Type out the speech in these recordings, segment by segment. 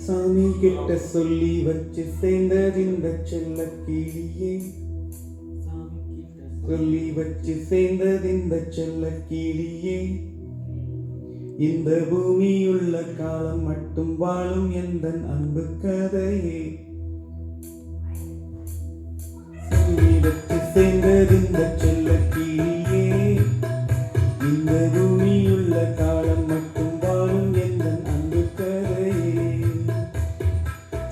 சாமி கிட்ட சொல்லி வச்சு சேர்ந்தது இந்த செல்ல கிளியே, சொல்லி வச்சு சேர்ந்தது இந்த செல்ல கிளியே. இந்த பூமியுள்ள காலம் மட்டும் வாழும் எந்த அன்பு கதையே. சொல்லி வச்சு சேர்ந்தது இந்த செல்ல கிளியே, இந்த பூமியுள்ள காலம் மட்டும் வாழும் எந்த அன்பு கதையே.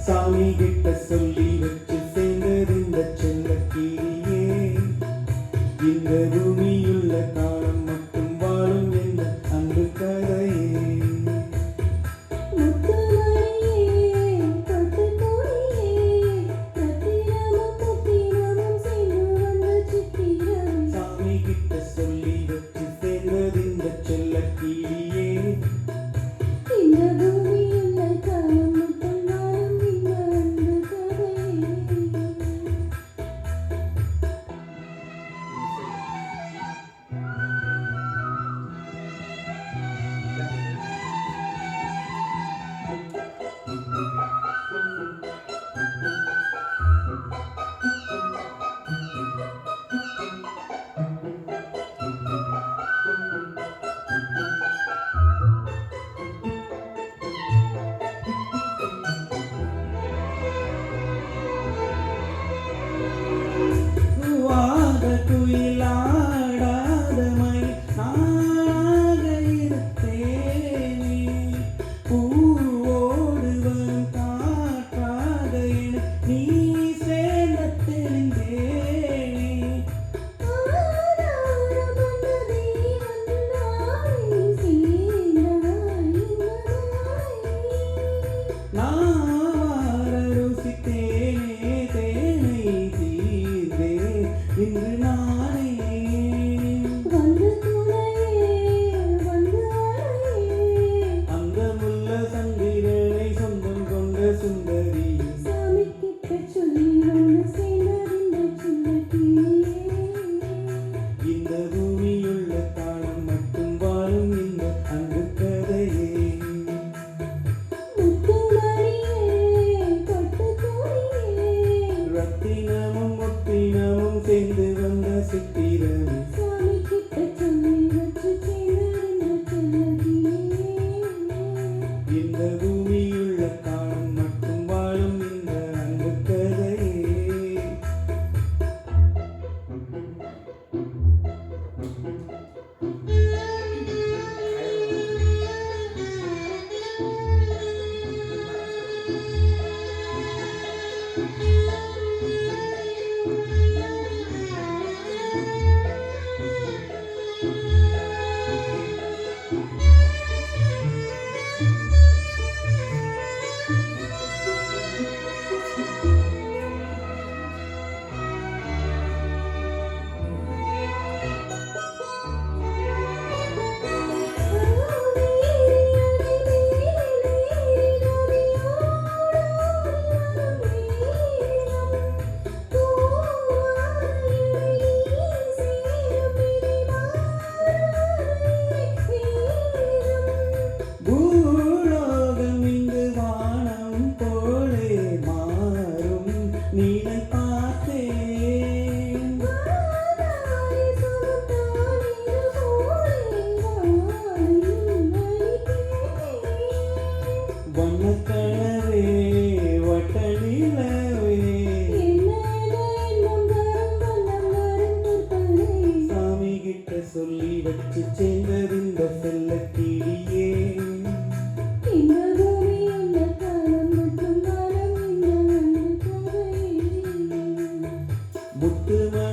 சாமி கிட்ட சொல்லி வச்சு சேர்ந்தது இந்த செல்ல கிளியே, இந்த பூமியுள்ள காலம் மட்டும் வாழும் எந்த அன்பு கதையே. சாமி கிட்ட சொல்லி வச்சு சேர்ந்தது இந்த செல்ல கிளியே, இந்த பூமியுள்ள காலம் மட்டும் வாழும் இந்த அன்பு கதையே. வாத குயிலாடாத மயில் நானாக இருப்பேனே, பூவோடு வரும் காற்றாக என நீ சேர்ந்த தெளிந்தேனே. ஆதாரம் வந்ததே வந்தாய் சீனாய் நான் ருசித்தேனே தேனை தீர்ந்தே இன்று நானே. வந்து துணையே வந்து அழையே. அங்கமுள்ள சந்திரனை சொந்தம் கொண்ட சுந்தரி. சாமி கிட்ட சொல்லி வந்து சேர்ந்தது இந்த சின்ன கிளியே. இந்த பூமியுள்ள காலம் மட்டும் வாழும் இந்த அன்பு கதையே. முத்துமணியே பட்டுக்கோடியே. ரத்தினமும் முத்தினமும் சேர்ந்து வந்த சித்திரமே. சாமி கிட்ட சொல்லி வச்சு சேர்ந்தது இந்த சின்ன கிளியே. இந்த பூமியுள்ள காலம் மட்டும் வாழும் இந்த அன்பு கதையே. பூலோகம் இங்கு வானம் போலே மாறும் நீனை பார்த்தேன். வண்ணக்கனவே வட்ட நிலவே. சாமி கிட்ட சொல்லி வச்சு சேர்ந்தது இந்த செல்ல கிளியே, முத்துமணி